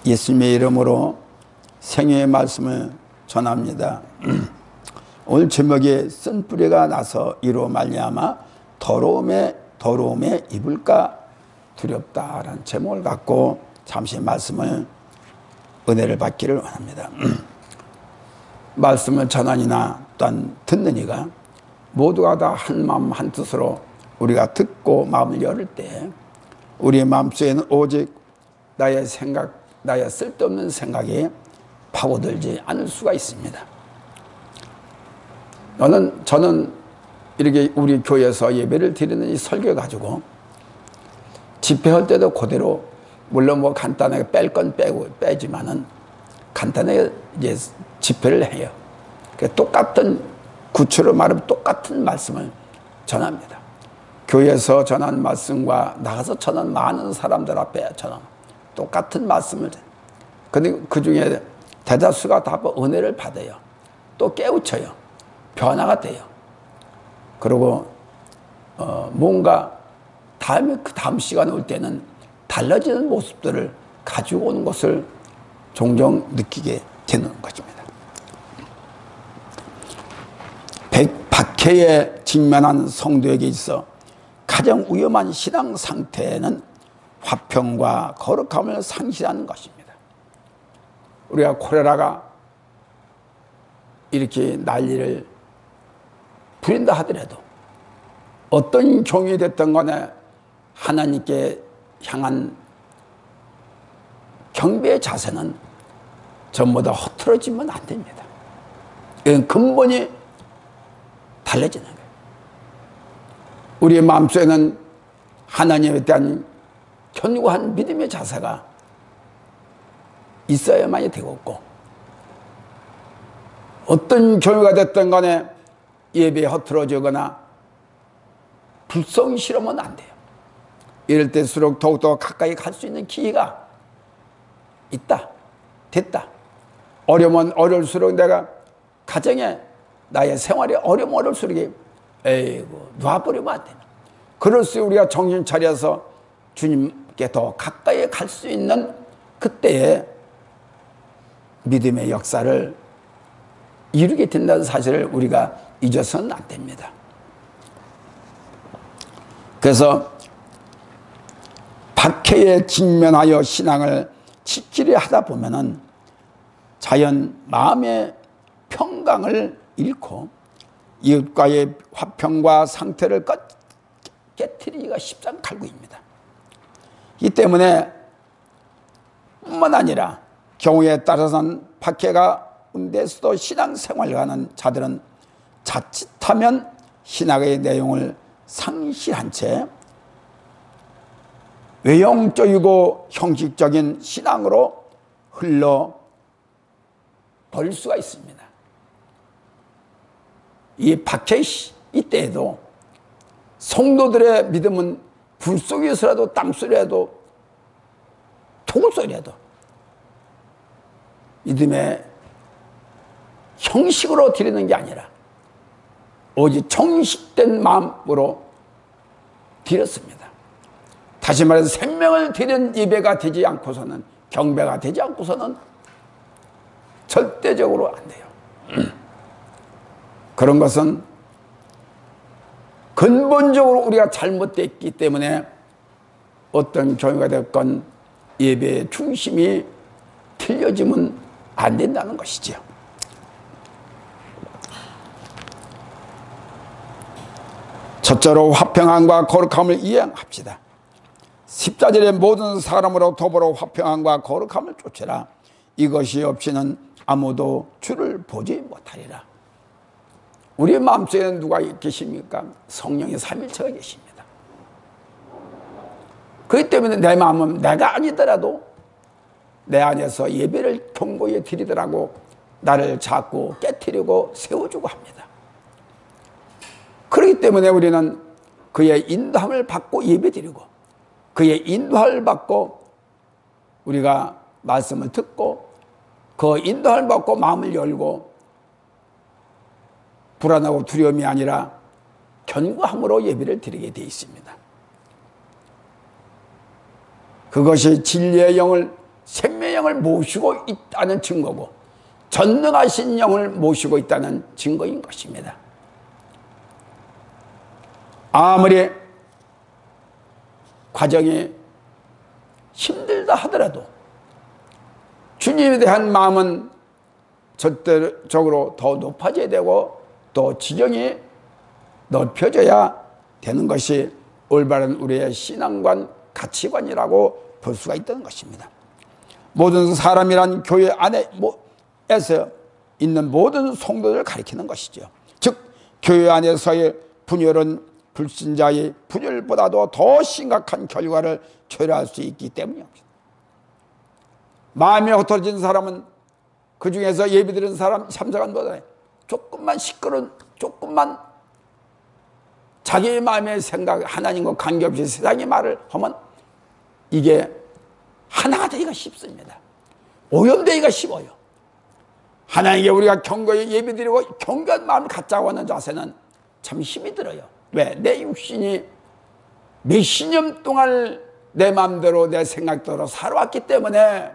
예수님의 이름으로 생애의 말씀을 전합니다. 오늘 제목이 쓴뿌리가 나서 이로 말미암아 더러움에 입을까 두렵다라는 제목을 갖고 잠시 말씀을 은혜를 받기를 원합니다. 말씀을 전하니나 또한 듣는 이가 모두가 다 한 마음 한 뜻으로 우리가 듣고 마음을 열을 때 우리의 마음속에는 오직 나의 생각, 나의 쓸데없는 생각이 파고들지 않을 수가 있습니다. 저는 이렇게 우리 교회에서 예배를 드리는 이 설교 가지고 집회할 때도 그대로 물론 뭐 간단하게 뺄 건 빼지만은 간단하게 이제 집회를 해요. 똑같은 구체로 말하면 똑같은 말씀을 전합니다. 교회에서 전한 말씀과 나가서 전한 많은 사람들 앞에 전한 똑같은 말씀을 근데 그 중에 대다수가 다 은혜를 받아요. 또 깨우쳐요. 변화가 돼요. 그리고 뭔가 그 다음 시간에 올 때는 달라지는 모습들을 가지고 오는 것을 종종 느끼게 되는 것입니다. 박해에 직면한 성도에게 있어 가장 위험한 신앙 상태는 화평과 거룩함을 상실하는 것입니다. 우리가 콜레라가 이렇게 난리를 부린다 하더라도 어떤 종이 됐던 간에 하나님께 향한 경배의 자세는 전부 다 흐트러지면 안 됩니다. 이건 근본이 달라지는 거예요. 우리의 마음속에는 하나님에 대한 견고한 믿음의 자세가 있어야만이 되겠고 어떤 교회가 됐든 간에 예배에 흐트러지거나 불성이 싫으면 안 돼요. 이럴 때일수록 더욱더 가까이 갈 수 있는 기회가 있다. 됐다. 어려우면 어려울수록 내가 가정에 나의 생활이 어려우면 어려울수록 에이고 놔버리면 안 되나. 그럴수록 우리가 정신 차려서 주님께 더 가까이 갈 수 있는 그때의 믿음의 역사를 이루게 된다는 사실을 우리가 잊어서는 안 됩니다. 그래서 박해에 직면하여 신앙을 지키려 하다 보면은 자연 마음의 평강을 잃고 이웃과의 화평과 상태를 깨트리기가 십상 칼국입니다. 이 때문에 뿐만 아니라 경우에 따라서는 박해가 응대해서도 신앙생활을 하는 자들은 자칫하면 신학의 내용을 상실한 채 외형적이고 형식적인 신앙으로 흘러버릴 수가 있습니다. 이 박해 이때에도 성도들의 믿음은 불 속에서라도 땀소리라도 토굴소리라도 믿음의 형식으로 드리는 게 아니라 오직 정식된 마음으로 드렸습니다. 다시 말해서 생명을 드린 예배가 되지 않고서는 경배가 되지 않고서는 절대적으로 안 돼요. 그런 것은 근본적으로 우리가 잘못됐기 때문에 어떤 교회가 됐건 예배의 중심이 틀려지면 안 된다는 것이죠. 첫째로 화평함과 거룩함을 이행합시다. 14절에 모든 사람으로 더불어 화평함과 거룩함을 쫓으라. 이것이 없이는 아무도 주를 보지 못하리라. 우리의 마음속에는 누가 계십니까? 성령의 삼일체가 계십니다. 그렇기 때문에 내 마음은 내가 아니더라도 내 안에서 예배를 경고히 드리더라고 나를 자꾸 깨트리고 세워주고 합니다. 그렇기 때문에 우리는 그의 인도함을 받고 예배드리고 그의 인도함을 받고 우리가 말씀을 듣고 그 인도함을 받고 마음을 열고 불안하고 두려움이 아니라 견고함으로 예배를 드리게 되어 있습니다. 그것이 진리의 영을 생명의 영을 모시고 있다는 증거고 전능하신 영을 모시고 있다는 증거인 것입니다. 아무리 과정이 힘들다 하더라도 주님에 대한 마음은 절대적으로 더 높아져야 되고 또 지경이 넓혀져야 되는 것이 올바른 우리의 신앙관, 가치관이라고 볼 수가 있다는 것입니다. 모든 사람이란 교회 안에서 있는 모든 성도들을 가리키는 것이죠. 즉 교회 안에서의 분열은 불신자의 분열보다도 더 심각한 결과를 초래할 수 있기 때문입니다. 마음이 흩어진 사람은 그 중에서 예비드린 사람 3시간보다 조금만 시끄러운, 조금만 자기의 마음의 생각, 하나님과 관계없이 세상의 말을 하면 이게 하나가 되기가 쉽습니다. 오염되기가 쉬워요. 하나님께 우리가 경고에 예비드리고 경고한 마음을 갖자고 하는 자세는 참 힘이 들어요. 왜? 내 육신이 몇십 년 동안 내 마음대로 내 생각대로 살아왔기 때문에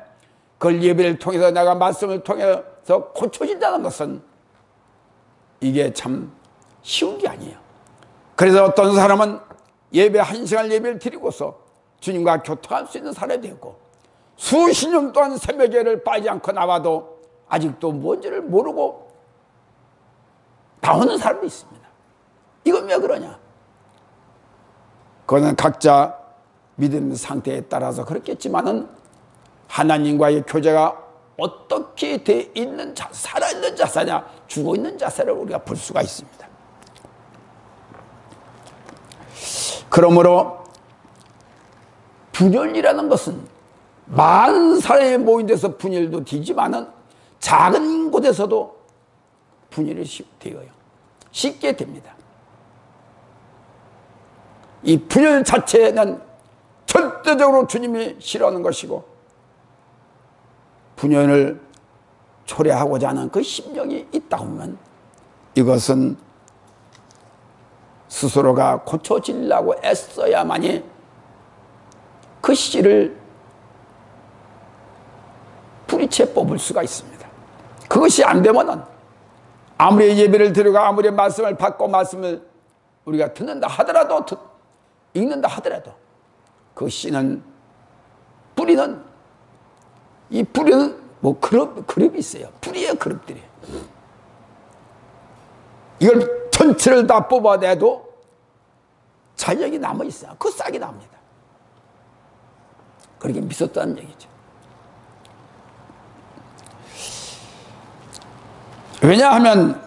그걸 예배를 통해서 내가 말씀을 통해서 고쳐진다는 것은 이게 참 쉬운 게 아니에요. 그래서 어떤 사람은 예배 1시간 예배를 드리고서 주님과 교통할 수 있는 사람이 되었고 수십 년 동안 새벽에를 빠지지 않고 나와도 아직도 뭔지를 모르고 나오는 사람도 있습니다. 이건 왜 그러냐? 그거는 각자 믿음 상태에 따라서 그렇겠지만은 하나님과의 교제가 어떻게 돼 있는 살아있는 자세냐 죽어있는 자세를 우리가 볼 수가 있습니다. 그러므로 분열이라는 것은 많은 사람이 모인 데서 분열도 되지만은 작은 곳에서도 분열이 되어요. 쉽게 됩니다. 이 분열 자체는 절대적으로 주님이 싫어하는 것이고 분열을 초래하고자 하는 그 심령이 있다 하면 이것은 스스로가 고쳐지려고 애써야만이 그 씨를 뿌리채 뽑을 수가 있습니다. 그것이 안 되면은 아무리 예배를 드리고 아무리 말씀을 받고 말씀을 우리가 듣는다 하더라도 읽는다 하더라도 그 씨는 뿌리는 이 뿌리는 뭐 그룹이 있어요. 뿌리의 그룹들이 이걸 전체를 다 뽑아내도 잔력이 남아있어요. 그 싹이 납니다. 그렇게 미쳤다는 얘기죠. 왜냐하면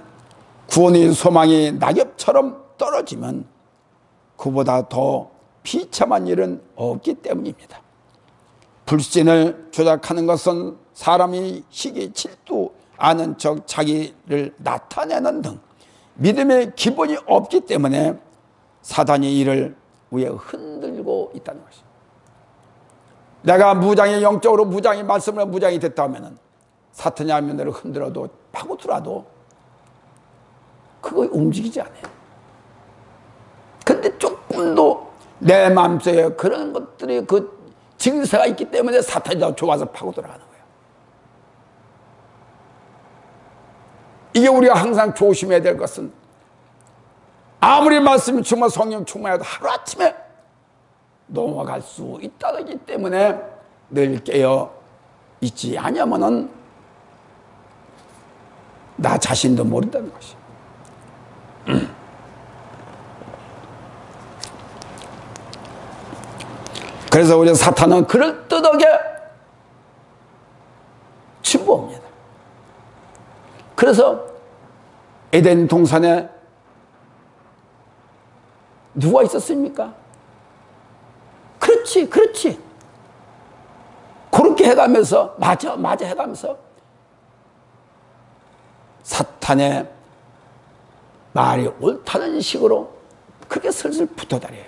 구원의 소망이 낙엽처럼 떨어지면 그보다 더 비참한 일은 없기 때문입니다. 불신을 조작하는 것은 사람이 시기 질투하는 척 자기를 나타내는 등 믿음의 기본이 없기 때문에 사단이 이를 위해 흔들고 있다는 것입니다. 내가 무장이 영적으로 무장이 말씀으로 무장이 됐다 하면은 사탄이 하면을 흔들어도 파고들어도 그거 움직이지 않아요. 근데 조금도 내 마음속에 그런 것들이 그 증세가 있기 때문에 사탄이 더 좋아서 파고 들어가는 거예요. 이게 우리가 항상 조심해야 될 것은 아무리 말씀이 정말 성령 충만해도 하루아침에 넘어갈 수 있다기 때문에 늘 깨어 있지 않으면은 나 자신도 모른다는 것이. 그래서 우리 사탄은 그럴듯하게 침범합니다. 그래서 에덴 동산에 누가 있었습니까? 그렇지, 그렇지. 그렇게 해가면서 맞아 해가면서 사탄의 말이 옳다는 식으로 그렇게 슬슬 붙어다녀요.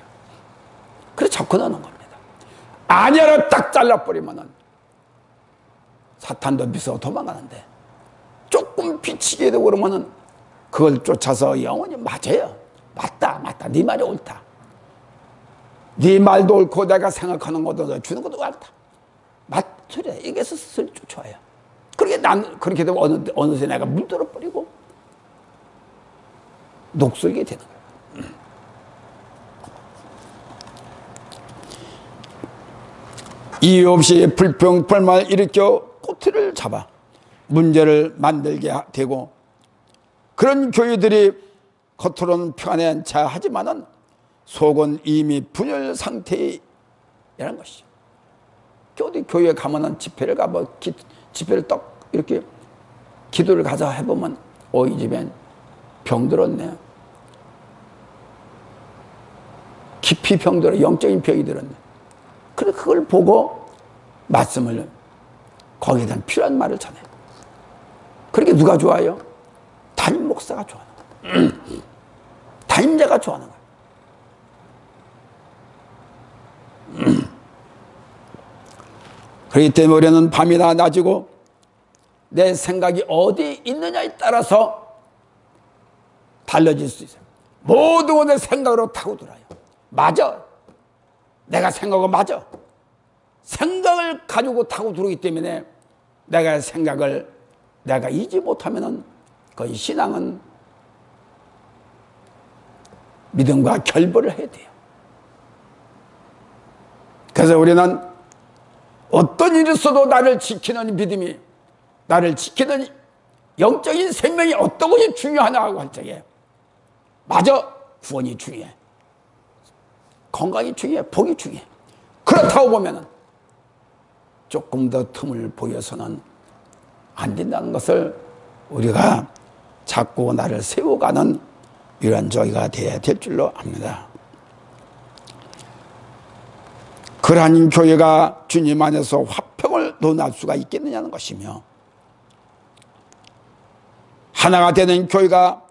그래서 접근하는 겁니다. 아니야를 딱 잘라버리면은 사탄도 미서 도망가는데 조금 비치게 되고 그러면은 그걸 쫓아서 영원히 맞아요. 맞다 네 말이 옳다. 네 말도 옳고 내가 생각하는 것도 주는 것도 옳다. 맞춰야 이게서 스스로 쫓아와요. 그렇게 되면 어느새 내가 물들어 버리고 녹슬게 되는 거예요. 이유 없이 불평, 불만을 일으켜 꼬투리를 잡아 문제를 만들게 되고, 그런 교회들이 겉으로는 평안한 자 하지만은 속은 이미 분열 상태라는 것이죠. 어디 교회에 가면은 집회를 가면 집회를 딱 이렇게 기도를 가자 해보면 이 집엔 병들었네. 깊이 병들어, 영적인 병이 들었네. 그래 그걸 보고 말씀을 거기에 대한 필요한 말을 전해요. 그렇게 누가 좋아요? 담임 목사가 좋아하는 거예요. 담임자가 좋아하는 거예요. 그렇기 때문에 우리는 밤이나 낮이고 내 생각이 어디 있느냐에 따라서 달라질 수 있어요. 모든 내 생각으로 타고 들어요. 맞아. 내가 생각하고 맞아. 생각을 가지고 타고 들어오기 때문에 내가 생각을 내가 잊지 못하면은 거의 신앙은 믿음과 결별을 해야 돼요. 그래서 우리는 어떤 일이 있어도 나를 지키는 믿음이, 나를 지키는 영적인 생명이 어떤 것이 중요하냐고 할 적에 맞아, 구원이 중요해, 건강이 중요해, 복이 중요해. 그렇다고 보면은 조금 더 틈을 보여서는 안 된다는 것을 우리가 자꾸 나를 세워가는 이러한 저희가 되어야 될 줄로 압니다. 그러한 교회가 주님 안에서 화평을 논할 수가 있겠느냐는 것이며, 하나가 되는 교회가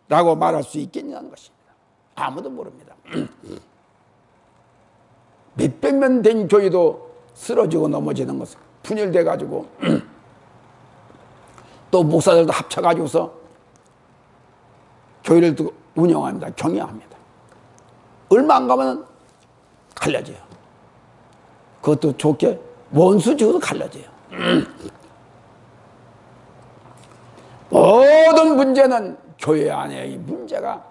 라고 말할 수 있겠냐는 것입니다. 아무도 모릅니다. 몇백 명 된 교회도 쓰러지고 넘어지는 것은 분열돼 가지고 또 목사들도 합쳐가지고서 교회를 운영합니다. 경영합니다. 얼마 안 가면 갈라져요. 그것도 좋게 원수 지어도 갈라져요. 모든 문제는 교회 안의 문제가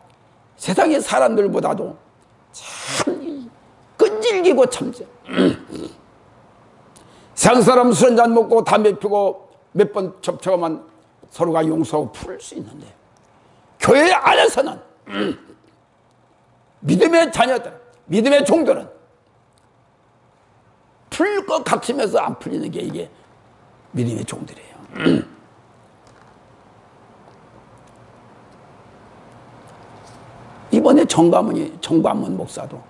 세상의 사람들보다도 참 끈질기고 참 세상 사람 술 한잔 먹고 담배 피고 몇 번 접촉하면 서로가 용서하고 풀을 수 있는데, 교회 안에서는 믿음의 자녀들, 믿음의 종들은 풀 것 같으면서 안 풀리는 게 이게 믿음의 종들이에요. 이번에 정관문 목사도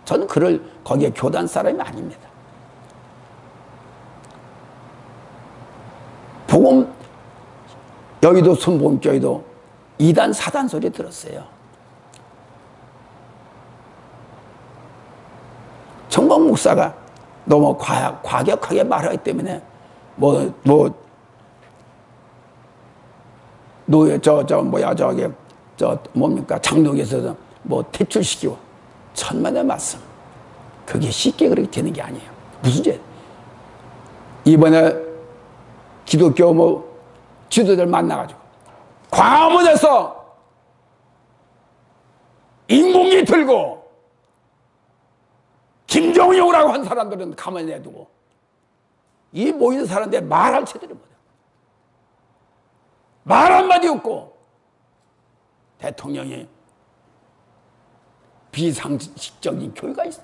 저는 거기에 교단 사람이 아닙니다. 복음, 여의도 순복음교회도 2단 4단 소리 들었어요. 정관 목사가 너무 과격하게 말하기 때문에 장로교에서 퇴출시키고 천만의 말씀. 그게 쉽게 그렇게 되는 게 아니에요. 무슨 죄? 이번에 기독교 지도자들 만나가지고 광화문에서 인공기 들고 김정용이라고 한 사람들은 가만히 내두고 이 모인 사람들 말할 제대로 못해. 말 한마디 없고 대통령이 비상식적인 교회가 있어.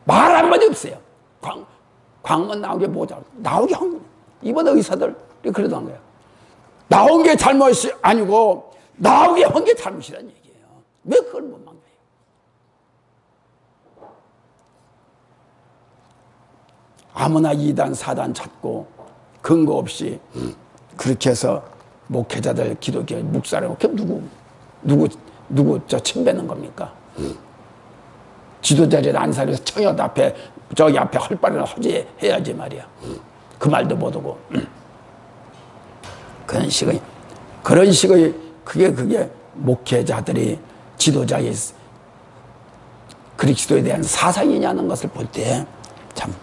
말 한마디 없어요. 광문 나온 게 뭐죠? 나오게 한 거예요. 이번에 의사들 그러던 거예요. 나온 게 잘못이 아니고 나오게 한 게 잘못이라는 얘기예요. 왜 그걸 못 막나요? 아무나 2단 4단 찾고 근거 없이 그렇게 해서 목회자들, 기독교 묵살하고 누구 침뱉는 겁니까? 지도자를 안 살려서 청여대 앞에 저기 앞에 헐바를 허지해야지 말이야. 그 말도 못하고 그런 식의 그게 목회자들이 지도자의 그리스도에 대한 사상이냐는 것을 볼 때 참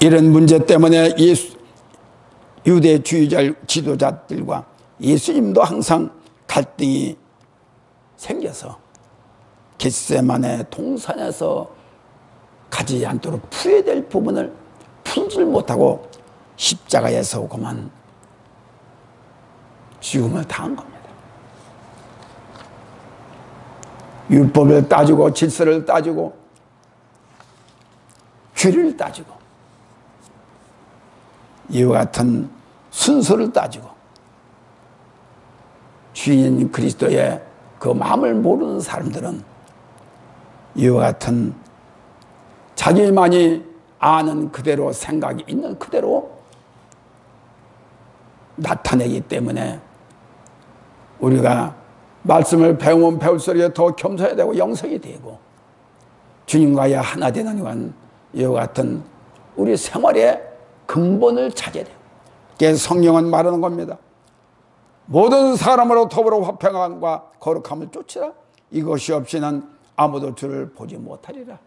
이런 문제 때문에 유대주의자 지도자들과 예수님도 항상 갈등이 생겨서 겟세마네 동산에서 가지 않도록 풀어야 될 부분을 풀지를 못하고 십자가에서 그만 죽음을 당한 겁니다. 율법을 따지고 질서를 따지고 죄를 따지고 이와 같은 순서를 따지고 주인 그리스도의 그 마음을 모르는 사람들은 이와 같은 자기만이 아는 그대로 생각이 있는 그대로 나타내기 때문에 우리가 말씀을 배우면 배울수록 더 겸손해야 되고 영성이 되고 주님과의 하나 되는 이와 같은 우리 생활의 근본을 찾아야 돼요. 그게 성경은 말하는 겁니다. 모든 사람으로 더불어 화평함과 거룩함을 쫓으라. 이것이 없이는 아무도 주를 보지 못하리라.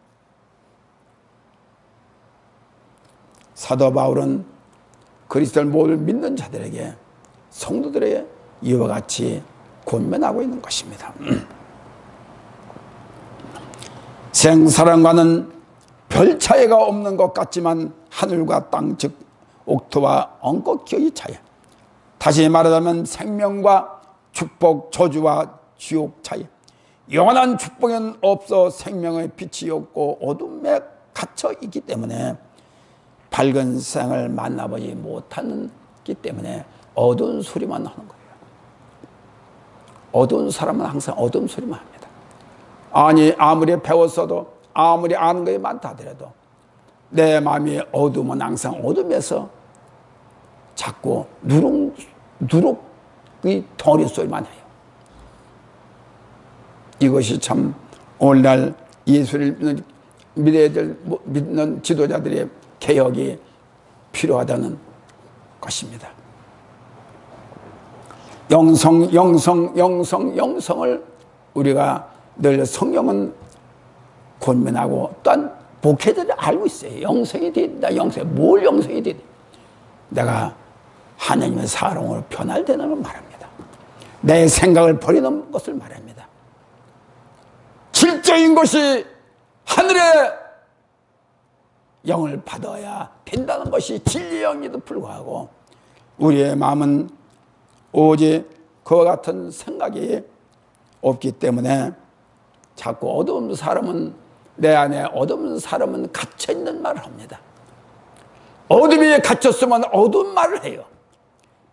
사도 바울은 그리스도를 모두 믿는 자들에게 성도들에게 이와 같이 권면하고 있는 것입니다. 생사람과는 별 차이가 없는 것 같지만 하늘과 땅 즉 옥토와 엉겅퀴의 차이, 다시 말하자면 생명과 축복, 저주와 지옥 차이. 영원한 축복은 없어 생명의 빛이 없고 어둠에 갇혀 있기 때문에 밝은 생을 만나보지 못하기 때문에 어두운 소리만 하는 거예요. 어두운 사람은 항상 어두운 소리만 합니다. 아니 아무리 배웠어도 아무리 아는 것이 많다 하더라도 내 마음이 어두우면 항상 어둠에서 자꾸 누룩이 덩어리 소리만 해요. 이것이 참 오늘날 예수를 믿는 지도자들의 개혁이 필요하다는 것입니다. 영성을 우리가 늘 성경은 권면하고 또한 목회자들이 알고 있어요. 영성이 된다. 뭘 영성이 된다. 내가 하나님의 사랑으로 변화되는 걸 말합니다. 내 생각을 버리는 것을 말합니다. 질적인 것이 하늘의 영을 받아야 된다는 것이 진리의 영에도 불구하고 우리의 마음은 오직 그와 같은 생각이 없기 때문에 자꾸 어두운 사람은 내 안에 어두운 사람은 갇혀있는 말을 합니다. 어둠에 갇혔으면 어두운 말을 해요.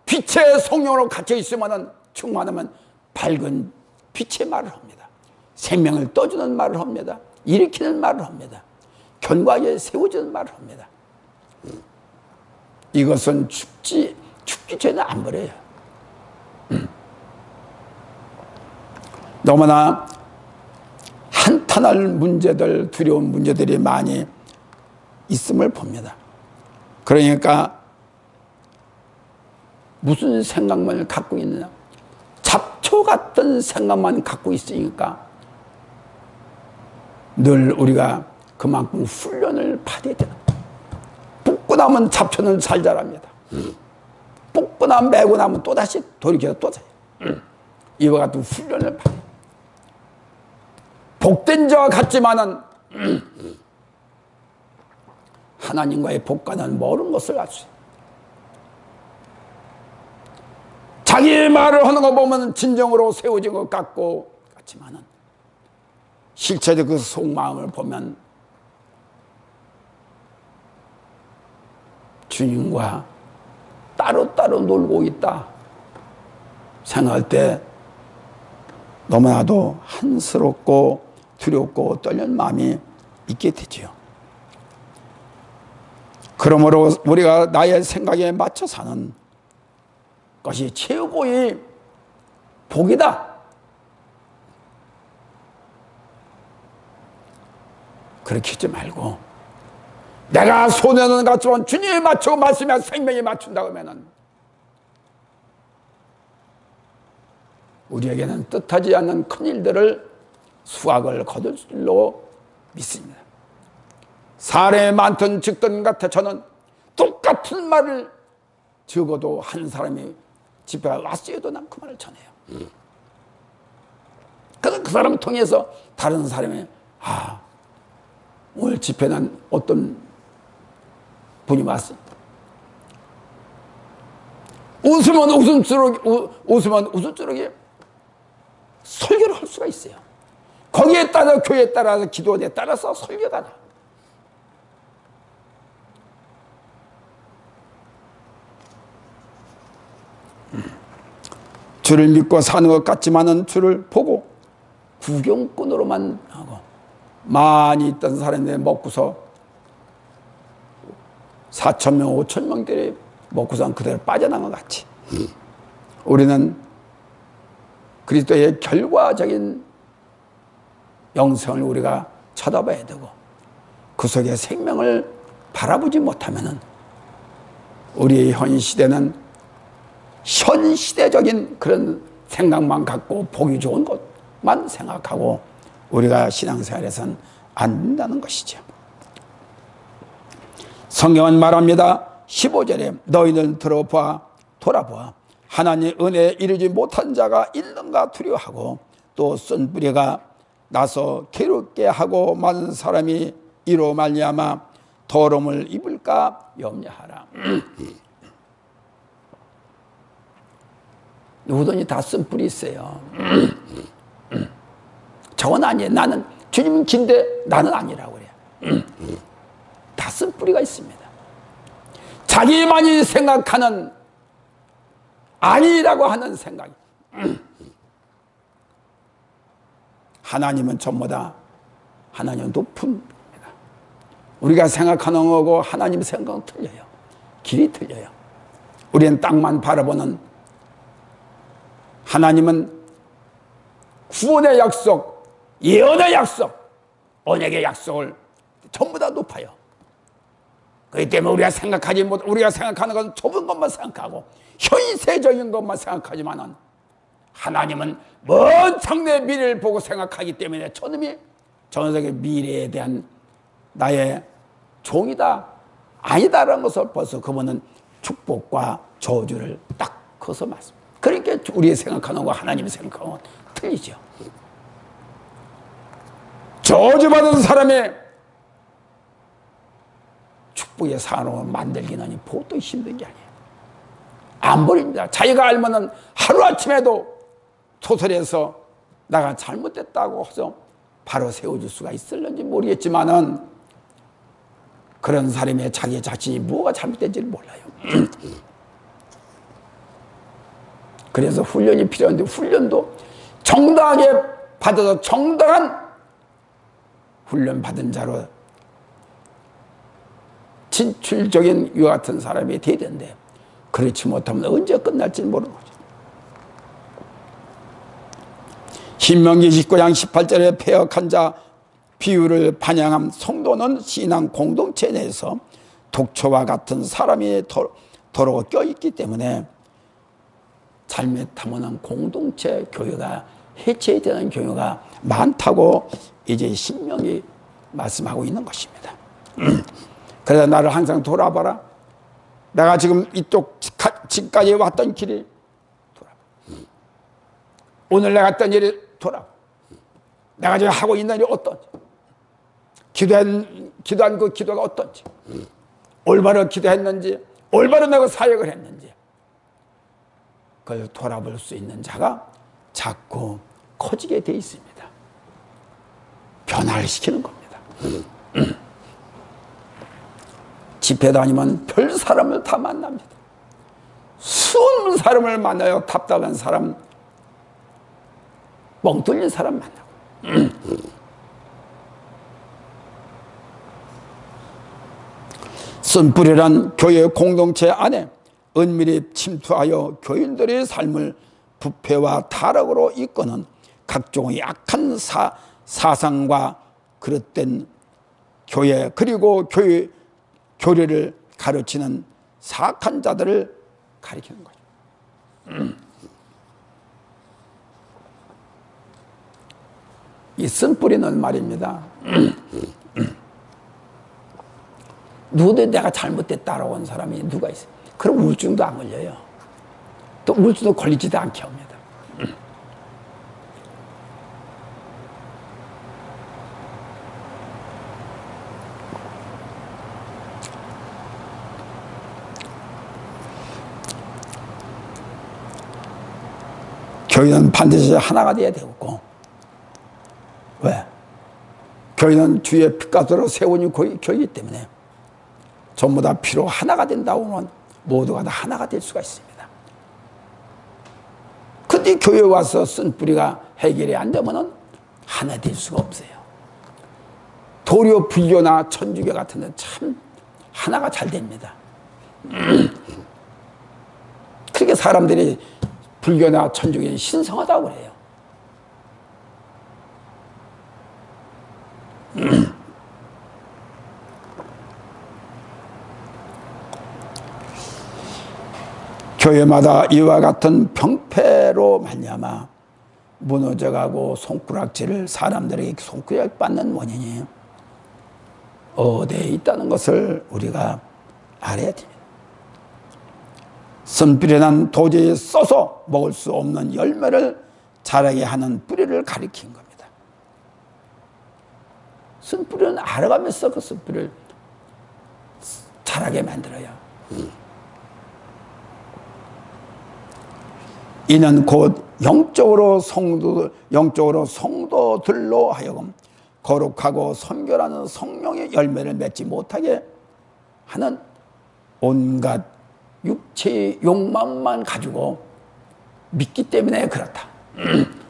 빛의 성령으로 갇혀있으면 충만하면 밝은 빛의 말을 합니다. 생명을 떠주는 말을 합니다. 일으키는 말을 합니다. 견고하게 세워지는 말을 합니다. 이것은 죽기 전에 안 버려요. 너무나 한탄할 문제들, 두려운 문제들이 많이 있음을 봅니다. 그러니까 무슨 생각만 갖고 있느냐? 잡초 같은 생각만 갖고 있으니까 늘 우리가 그만큼 훈련을 받아야 되는 거예요. 뽑고 나면 잡초는 잘 자랍니다. 뽑고 나면 매고 나면 또다시 돌이켜서 또 자요. 이와 같은 훈련을 받아요. 복된 자와 같지만은 하나님과의 복과는 모르는 것을 알 수 있어요. 자기 말을 하는 거 보면 진정으로 세워진 것 같지만은 실제로 그 속마음을 보면 주님과 따로따로 놀고 있다 생각할 때 너무나도 한스럽고 두렵고 떨리는 마음이 있게 되지요. 그러므로 우리가 나의 생각에 맞춰 사는 것이 최고의 복이다. 그렇게 하지 말고 내가 손에는 같지만 주님이 맞추고 말씀에 생명이 맞춘다고 하면은 우리에게는 뜻하지 않는 큰 일들을 수확을 거둘 줄로 믿습니다. 사람이 많든 적든 같아 저는 똑같은 말을 적어도 한 사람이 집회가 왔어도 난 그 말을 전해요. 그래서 그 사람을 통해서 다른 사람이 오늘 집회는 어떤 분이 왔어. 웃으면 웃음스럽게 설교를 할 수가 있어요. 거기에 따라 교회에 따라서 기도에 따라서 설교가 나. 주를 믿고 사는 것 같지만은 주를 보고 구경꾼으로만 하고 많이 있던 사람들이 먹고서 4,000명, 5,000명들이 먹고서 그대로 빠져나간 것 같이 우리는 그리스도의 결과적인 영성을 우리가 쳐다봐야 되고 그 속에 생명을 바라보지 못하면은 우리의 현 시대는 현 시대적인 그런 생각만 갖고 보기 좋은 것만 생각하고 우리가 신앙생활에서는 안 된다는 것이죠. 성경은 말합니다. 15절에 너희는 돌아보아 하나님 은혜에 이르지 못한 자가 있는가 두려워하고 또 쓴 뿌리가 나서 괴롭게 하고 많은 사람이 이로 말미암아 더러움을 입을까 염려하라. 누구든지 다 쓴 뿌리 있어요. 저건 아니에요. 나는 주님은 긴데 나는 아니라고 그래요. 다 쓴 뿌리가 있습니다. 자기만이 생각하는 아니라고 하는 생각. 하나님은 전보다 하나님은 높은 분입니다. 우리가 생각하는 거고 하나님 생각은 틀려요. 길이 틀려요. 우리는 땅만 바라보는 하나님은 구원의 약속, 예언의 약속, 언약의 약속을 전부 다 높아요. 그렇기 때문에 우리가 생각하는 것은 좁은 것만 생각하고 현세적인 것만 생각하지만은 하나님은 먼 장래의 미래를 보고 생각하기 때문에 저놈이 전세계 미래에 대한 나의 종이다 아니다라는 것을 벌써 그분은 축복과 저주를 딱 커서 말씀합니다. 그러니까 우리가 생각하는 거 하나님이 생각하는 건 틀리죠. 저주받은 사람의 축복의 산업을 만들기는 보통 힘든 게 아니에요. 안 버립니다. 자기가 알면은 하루아침에도 소설에서 나가 잘못됐다고 해서 바로 세워줄 수가 있을는지 모르겠지만은 그런 사람의 자기 자신이 뭐가 잘못된지를 몰라요. 그래서 훈련이 필요한데 훈련도 정당하게 받아서 정당한 훈련 받은 자로 진출적인 이와 같은 사람이 돼야 되는데 그렇지 못하면 언제 끝날지 모르는 거죠. 신명기 19장 18절에 폐역한 자 비유를 반영한 성도는 신앙 공동체 내에서 독초와 같은 사람이 더러 껴있기 때문에 잘못하면 공동체 교회가 해체되는 교회가 많다고 이제 신명이 말씀하고 있는 것입니다. 그래서 나를 항상 돌아봐라. 내가 지금 이쪽 집까지 왔던 길이 돌아봐. 오늘 내가 했던 일이 돌아봐. 내가 지금 하고 있는 일이 어떤지. 기도한 그 기도가 어떤지. 올바로 기도했는지, 올바로 내가 사역을 했는지. 그걸 돌아볼 수 있는 자가 자꾸 커지게 돼 있습니다. 변화를 시키는 겁니다. 집회 다니면 별 사람을 다 만납니다. 수많은 사람을 만나요. 답답한 사람, 멍 뚫린 사람 만나고. 쓴뿌리란 교회 공동체 안에 은밀히 침투하여 교인들의 삶을 부패와 타락으로 이끄는 각종 약한 사상과 그릇된 교회 그리고 교리를 가르치는 사악한 자들을 가리키는 거죠. 이 쓴뿌리는 말입니다. 누구도 내가 잘못됐다라고 하는 사람이 누가 있어요? 그럼 우울증도 안 걸려요. 또 우울증도 걸리지도 않게 합니다. 교회는 반드시 하나가 돼야 되고, 왜? 교회는 주의 피가스로 세운 교회이기 때문에 전부 다 피로 하나가 된다고 하면 모두가 다 하나가 될 수가 있습니다. 근데 교회에 와서 쓴 뿌리가 해결이 안 되면 하나 될 수가 없어요. 도리어 불교나 천주교 같은 데는 참 하나가 잘 됩니다. 그렇게 사람들이 불교나 천주교는 신성하다고 그래요. 교회마다 이와 같은 병폐로 말미암아 무너져가고 손가락질을 사람들에게 손가락 받는 원인이 어디에 있다는 것을 우리가 알아야 됩니다. 쓴뿌리는 도저히 써서 먹을 수 없는 열매를 자라게 하는 뿌리를 가리킨 겁니다. 쓴뿌리는 알아가면서 그 쓴뿌리를 자라게 만들어요. 이는 곧 영적으로 성도들로 하여금 거룩하고 선결하는 성령의 열매를 맺지 못하게 하는 온갖 육체의 욕망만 가지고 믿기 때문에 그렇다.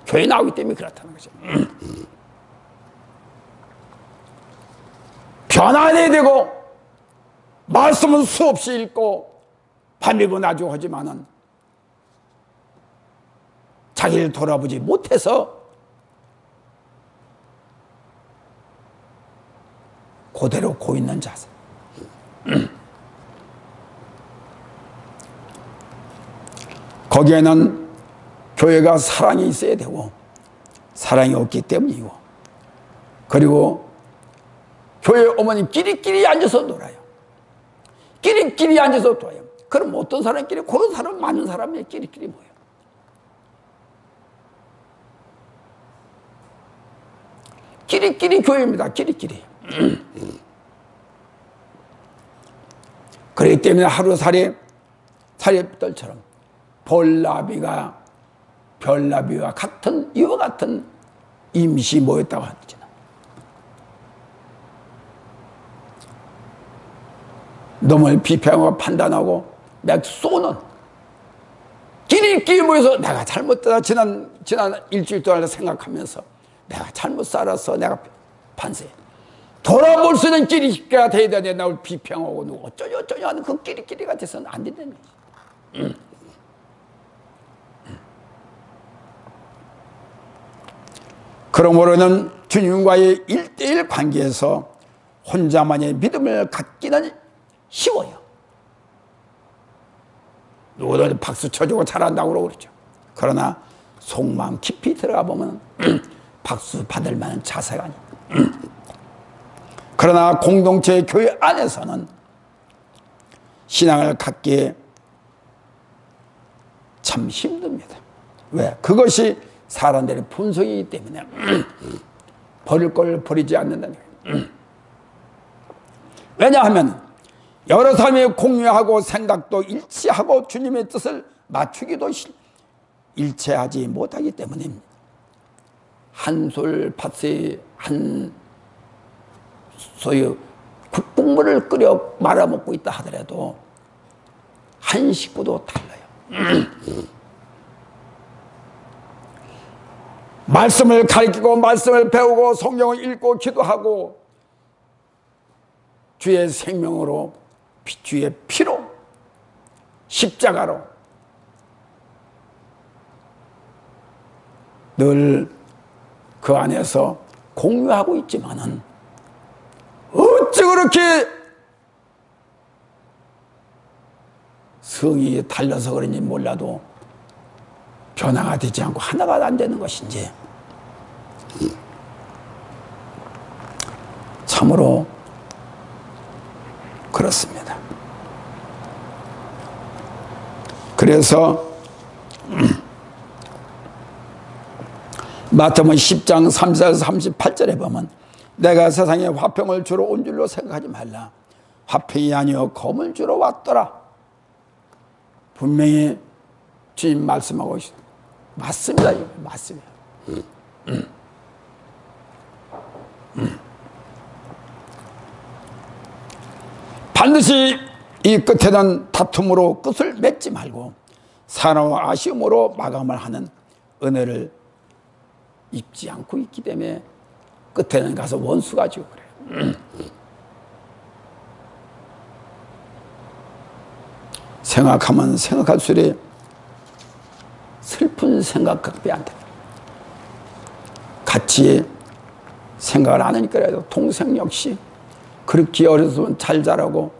교회 나오기 때문에 그렇다는 거죠. 변화해야 되고 말씀은 수없이 읽고 밤이고 낮이고 하지만은 자기를 돌아보지 못해서 그대로 고있는 자세. 거기에는 교회가 사랑이 있어야 되고 사랑이 없기 때문이고, 그리고 교회 어머니 끼리끼리 앉아서 놀아요. 끼리끼리 앉아서 놀아요. 그럼 어떤 사람끼리? 그런 사람 많은 사람이 끼리끼리 모여요. 끼리끼리 교회입니다. 끼리끼리. 그렇기 때문에 하루살이 사리떨처럼 볼나비가 별나비와 같은 이와 같은 임시 모였다고 하잖아. 놈을 비평하고 판단하고 막 쏘는 끼리끼리 모여서 내가 잘못되다 지난 일주일 동안 생각하면서 내가 잘못 살아서 내가 반세 돌아볼 수 있는 끼리끼리가 돼야 되는데 나를 비평하고 누구 어쩌냐 하는 그 끼리끼리가 돼서는 안 된다는 거지. 그러므로는 주님과의 1:1 관계에서 혼자만의 믿음을 갖기는 쉬워요. 누구든 박수 쳐주고 잘한다고 그러죠. 그러나 속마음 깊이 들어가 보면 박수 받을 만한 자세가 아니에요. 그러나 공동체 교회 안에서는 신앙을 갖기에 참 힘듭니다. 왜? 그것이 사람들의 본성이기 때문에 버릴 걸 버리지 않는다는 거예요. 왜냐하면 여러 사람이 공유하고 생각도 일치하고 주님의 뜻을 맞추기도 일치하지 못하기 때문입니다. 한솔 밭에 한 소유 국물을 끓여 말아먹고 있다 하더라도 한 식구도 달라요. 말씀을 가르치고 말씀을 배우고 성경을 읽고 기도하고 주의 생명으로 주의 피로 십자가로 늘 그 안에서 공유하고 있지만은 어찌 그렇게 성이 달라서 그런지 몰라도 변화가 되지 않고 하나가 안 되는 것인지 참으로 그렇습니다. 그래서 마태복음 10장 34에서 38절에 보면 내가 세상에 화평을 주러 온 줄로 생각하지 말라. 화평이 아니요 검을 주러 왔더라. 분명히 주님 말씀하고 있습니다. 맞습니다. 이거 맞습니다. 반드시 이 끝에는 다툼으로 끝을 맺지 말고 사나와 아쉬움으로 마감을 하는 은혜를 입지 않고 있기 때문에 끝에는 가서 원수가 지고 그래요. 생각하면 생각할수록 슬픈 생각밖에 안 됩니다. 같이 생각을 안 하니까 동생 역시 그렇게 어려서 잘 자라고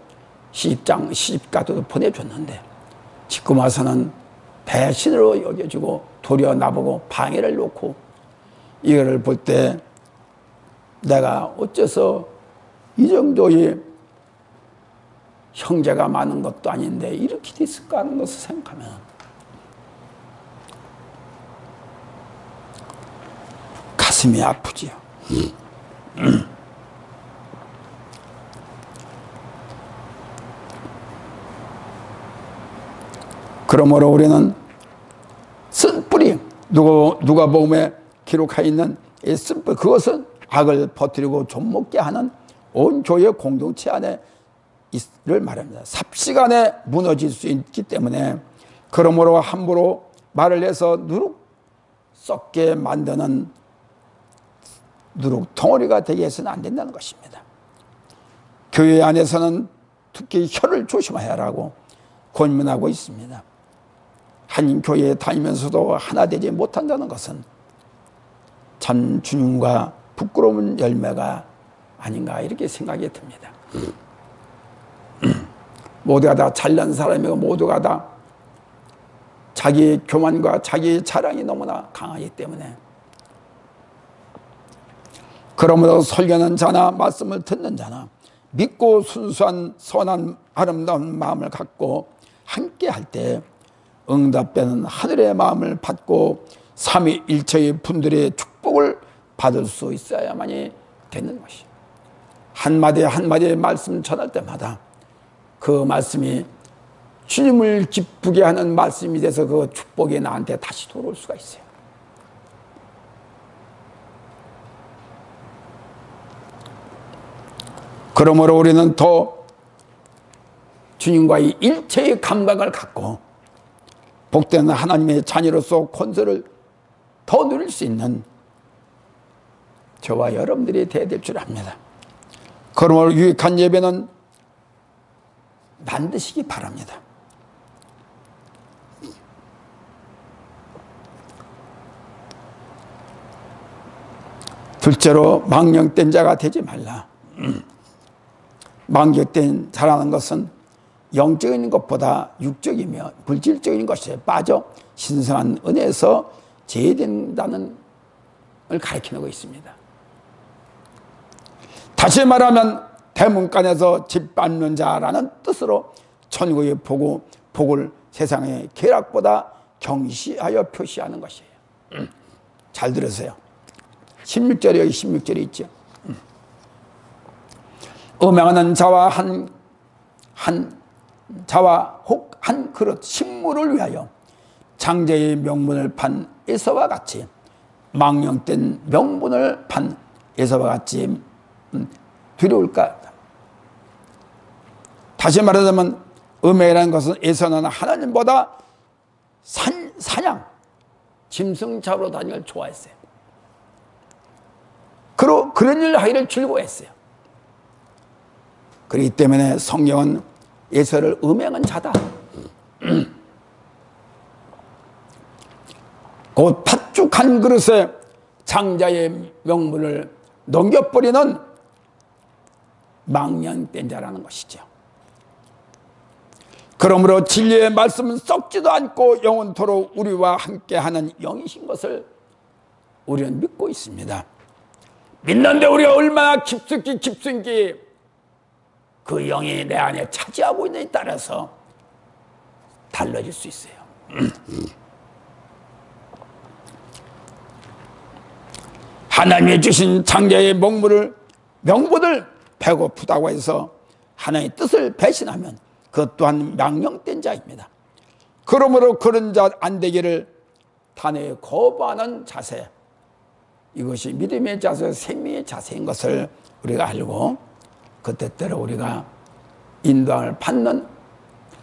시집가도 보내줬는데 지금 와서는 배신으로 여겨주고 도리어 나보고 방해를 놓고 이거를 볼 때 내가 어째서 이 정도의 형제가 많은 것도 아닌데 이렇게 됐을까 하는 것을 생각하면 가슴이 아프지요. 그러므로 우리는 쓴뿌리 누가복음에 기록하여 있는 이 쓴뿌리 그것은 악을 퍼뜨리고 좀먹게 하는 온 교회 공동체 안에 를 말합니다. 삽시간에 무너질 수 있기 때문에 그러므로 함부로 말을 해서 누룩 썩게 만드는 누룩 덩어리가 되게 해서는 안 된다는 것입니다. 교회 안에서는 특히 혀를 조심해야 하라고 권면하고 있습니다. 한 교회에 다니면서도 하나 되지 못한다는 것은 참 주님과 부끄러운 열매가 아닌가 이렇게 생각이 듭니다. 모두가 다 잘난 사람이고 모두가 다 자기 교만과 자기 자랑이 너무나 강하기 때문에 그러므로 설교하는 자나 말씀을 듣는 자나 믿고 순수한 선한 아름다운 마음을 갖고 함께 할 때 응답되는 하늘의 마음을 받고 삼위일체의 분들의 축복을 받을 수 있어야만이 되는 것이에요. 한마디 한마디 말씀 전할 때마다 그 말씀이 주님을 기쁘게 하는 말씀이 돼서 그 축복이 나한테 다시 돌아올 수가 있어요. 그러므로 우리는 더 주님과의 일체의 감각을 갖고 복된 하나님의 자녀로서 권세를 더 누릴 수 있는 저와 여러분들이 되어야 될 줄 압니다. 그러므로 유익한 예배는 만드시기 바랍니다. 둘째로 망령된 자가 되지 말라. 망령된 자라는 것은 영적인 것보다 육적이며 물질적인 것에 빠져 신성한 은혜에서 제외된다는 걸 가르치고 있습니다. 다시 말하면 대문간에서 집 밟는 자라는 뜻으로 천국의 복을 세상의 쾌락보다 경시하여 표시하는 것이에요. 잘 들으세요. 16절에 여기 16절에 있죠. 음행하는 자와 혹 한 그릇 식물을 위하여 장자의 명분을 판 에서와 같이 망령된 명분을 판 에서와 같이 두려울까? 다시 말하자면 음행이라는 것은 에서는 하나님보다 사냥, 짐승 잡으러 다니는 걸 좋아했어요. 그런 일을 하기를 즐거워했어요. 그렇기 때문에 성경은 에서를 음행한 자다. 곧 팥죽한 그릇에 장자의 명분을 넘겨버리는 망령된 자라는 것이죠. 그러므로 진리의 말씀은 썩지도 않고 영원토록 우리와 함께하는 영이신 것을 우리는 믿고 있습니다. 믿는데 우리가 얼마나 깊숙이 그 영이 내 안에 차지하고 있느냐에 따라서 달라질 수 있어요. 하나님이 주신 창조의 명분을 배고프다고 해서 하나님의 뜻을 배신하면 그것 또한 망령된 자입니다. 그러므로 그런 자 안 되기를 단호히 거부하는 자세, 이것이 믿음의 자세, 생명의 자세인 것을 우리가 알고 그 뜻대로 우리가 인도함을 받는,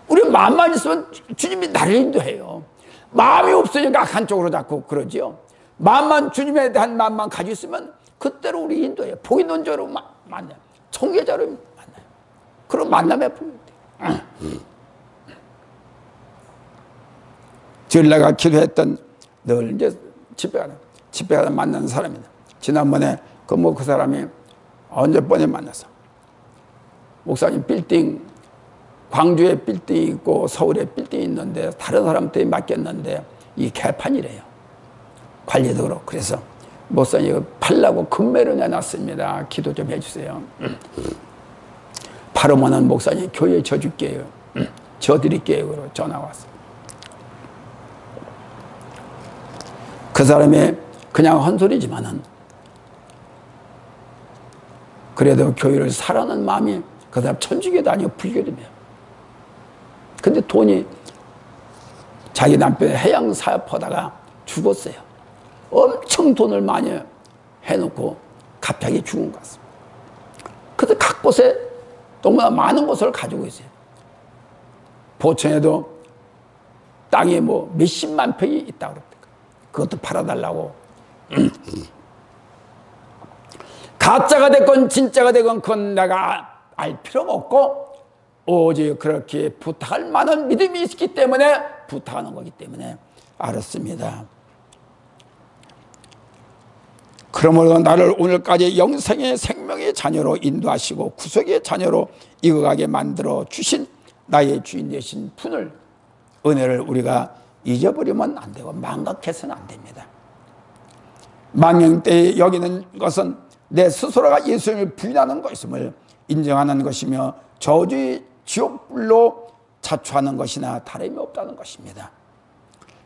우리 마음만 있으면 주님이 나를 인도해요. 마음이 없으니까 한쪽으로 자꾸 그러지요. 마음만, 주님에 대한 마음만 가지고 있으면 그때로 우리 인도해요. 보이는 자로 만나요. 청계자로 만나요. 그런 만남에 보면 돼요. 주일날가 기도했던, 늘 이제 집회 가다 만나는 사람이다. 지난번에 그 사람이 언제 번에 만나서, 목사님 빌딩, 광주에 빌딩이 있고 서울에 빌딩이 있는데 다른 사람들이 맡겼는데 이 개판이래요. 관리도 그렇고. 그래서 목사님 이거 팔라고 금매로 내놨습니다. 기도 좀 해주세요. 팔으면은 목사님 교회에 져줄게요. 져드릴게요. 그러고 전화 왔어요. 그 사람이 그냥 헛소리지만은 그래도 교회를 사랑하는 마음이, 그 사람 천주교도 아니고 불교도며. 근데 돈이, 자기 남편이 해양 사업하다가 죽었어요. 엄청 돈을 많이 해놓고 갑자기 죽은 것 같습니다. 그래서 각 곳에 너무나 많은 것을 가지고 있어요. 보천에도 땅이 몇십만 평이 있다고 그럽니다. 그것도 팔아달라고. 가짜가 됐건 진짜가 됐건 그건 내가 알 필요가 없고, 오직 그렇게 부탁할 만한 믿음이 있기 때문에 부탁하는 거기 때문에 알았습니다. 그러므로 나를 오늘까지 영생의 생명의 자녀로 인도하시고 구속의 자녀로 이어가게 만들어 주신 나의 주인 되신 분을, 은혜를 우리가 잊어버리면 안 되고 망각해서는 안 됩니다. 망령 때에 여기는 것은 내 스스로가 예수님을 부인하는 것임을 인정하는 것이며 저주의 지옥불로 자초하는 것이나 다름이 없다는 것입니다.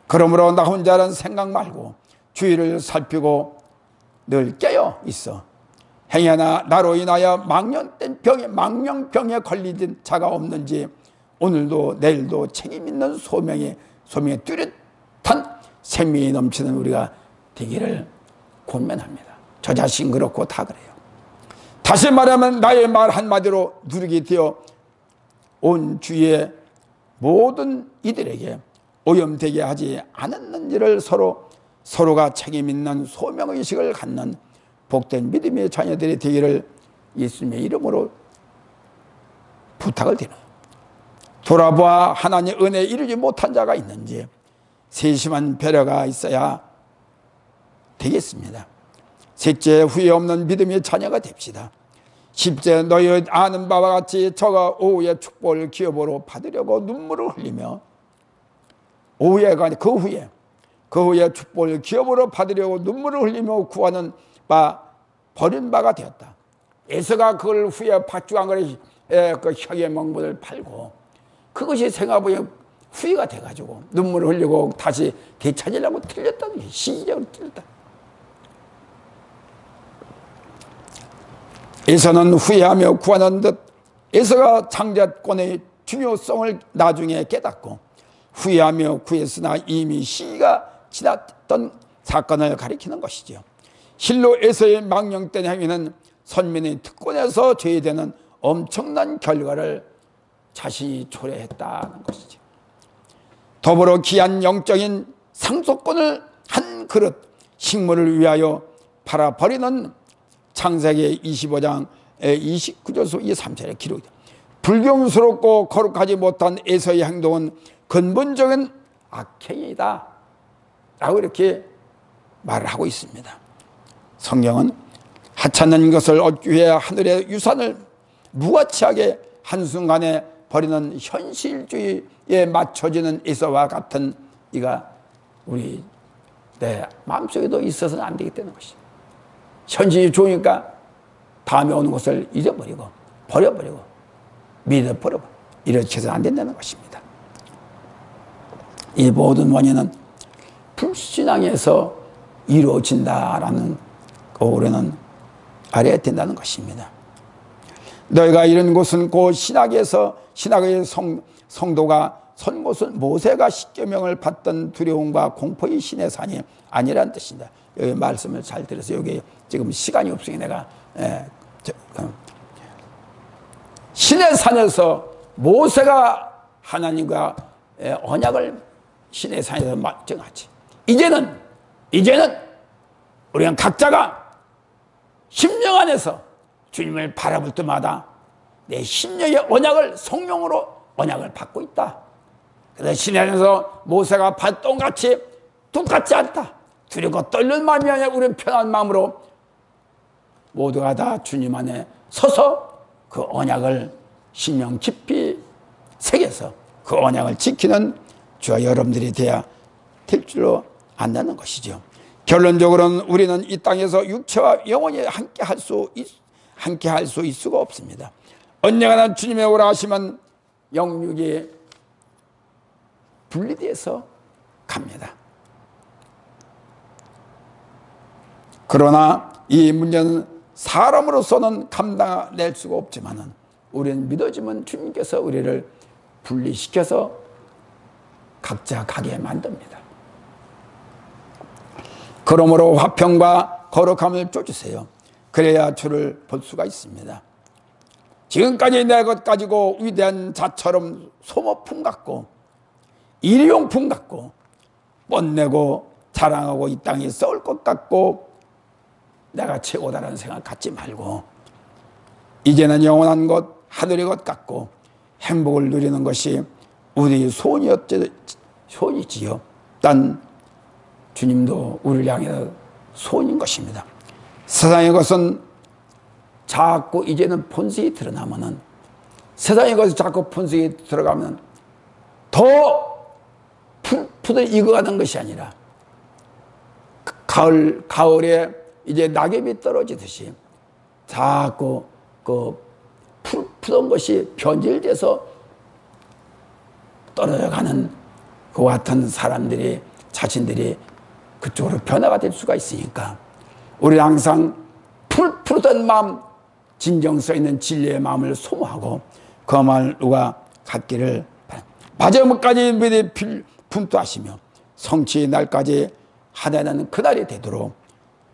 그러므로 나 혼자라는 생각 말고 주위를 살피고 늘 깨어 있어 행여나 나로 인하여 망령병에 걸리는 자가 없는지 오늘도 내일도 책임 있는 소명에 뚜렷한 생명이 넘치는 우리가 되기를 권면합니다. 저 자신 그렇고 다 그래요. 다시 말하면 나의 말 한마디로 누르게 되어 온 주위의 모든 이들에게 오염되게 하지 않았는지를 서로가 책임 있는 소명의식을 갖는 복된 믿음의 자녀들이 되기를 예수님의 이름으로 부탁을 드려요. 돌아보아 하나님의 은혜에 이르지 못한 자가 있는지 세심한 배려가 있어야 되겠습니다. 셋째, 후회 없는 믿음의 자녀가 됩시다. 10째, 너희 아는 바와 같이 저가 오후에 축복을 기업으로 받으려고 눈물을 흘리며, 오후에가 아니 그 후에 축복을 기업으로 받으려고 눈물을 흘리며 구하는 바 버린 바가 되었다. 에서가 그걸 후에 받주한 것을 그 혁의 명분을 팔고 그것이 생각보다 후회가 돼가지고 눈물을 흘리고 다시 되찾으려고 틀렸다는 게 시기적으로 틀렸다. 에서는 후회하며 구하는 듯 에서가 창자권의 중요성을 나중에 깨닫고 후회하며 구했으나 이미 시기가 지났던 사건을 가리키는 것이죠. 실로 에서의 망령된 행위는 선민의 특권에서 제외되는 엄청난 결과를 자신이 초래했다는 것이죠. 더불어 귀한 영적인 상속권을 한 그릇 식물을 위하여 팔아버리는 창세기 25장 29절에서 23절에 기록이다. 불경스럽고 거룩하지 못한 에서의 행동은 근본적인 악행이다 라고 이렇게 말을 하고 있습니다. 성경은 하찮은 것을 얻기 위해 하늘의 유산을 무가치하게 한순간에 버리는 현실주의에 맞춰지는 에서와 같은 이가 우리 내 마음속에도 있어서는 안 되기 때문에 것이죠. 현실이 좋으니까 다음에 오는 것을 잊어버리고 버려버리고 믿어버리고 이렇게 해서는 안 된다는 것입니다. 이 모든 원인은 불신앙에서 이루어진다라는 우리는 알아야 된다는 것입니다. 너희가 이런 곳은 곧 신학의 성도가 선 곳은 모세가 십계명을 받던 두려움과 공포의 신의 산이 아니라는 뜻입니다. 여기 말씀을 잘 들어서 여기 지금 시간이 없으니 내가 신의 산에서 모세가 하나님과 언약을 신의 산에서 정하지. 이제는 우리는 각자가 심령 안에서 주님을 바라볼 때마다 내 심령의 언약을 성령으로 언약을 받고 있다. 그래서 신의 안에서 모세가 받던 같이 똑같지 않다. 두렵고 떨는 마음이 아니라 우리는 편한 마음으로 모두가 다 주님 안에 서서 그 언약을 심령 깊이 새겨서 그 언약을 지키는 저와 여러분들이 돼야 될 줄로 안다는 것이죠. 결론적으로는 우리는 이 땅에서 육체와 영혼이 함께 할 수 있을 수가 없습니다. 언젠가는 주님의 오라 하시면 영육이 분리돼서 갑니다. 그러나 이 문제는 사람으로서는 감당낼 수가 없지만은 우리는 믿어지면 주님께서 우리를 분리시켜서 각자 가게 만듭니다. 그러므로 화평과 거룩함을 쫓으세요. 그래야 주를 볼 수가 있습니다. 지금까지 내 것 가지고 위대한 자처럼 소모품 같고 일용품 같고 뽐내고 자랑하고 이 땅에 썩을 것 같고 내가 최고다라는 생각 갖지 말고 이제는 영원한 것 하늘의 것 같고 행복을 누리는 것이 우리의 소원이지요. 단 주님도 우리를 향해 소원인 것입니다. 세상의 것은 자꾸 이제는 본색이 드러나면은 세상의 것이 자꾸 본색이 들어가면 더 풀푸들 익어가는 것이 아니라 가을에 이제 낙엽이 떨어지듯이 자꾸 그 푸던 것이 변질돼서 떨어져가는 그 같은 사람들이 자신들이 그쪽으로 변화가 될 수가 있으니까 우리는 항상 푸르던 마음 진정성 있는 진리의 마음을 소모하고 그 마음을 누가 갖기를 마지막까지 분투하시며 성취의 날까지 하나는 그날이 되도록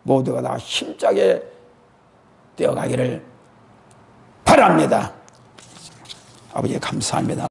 모두가 다 힘차게 되어가기를 바랍니다. 아버지 감사합니다.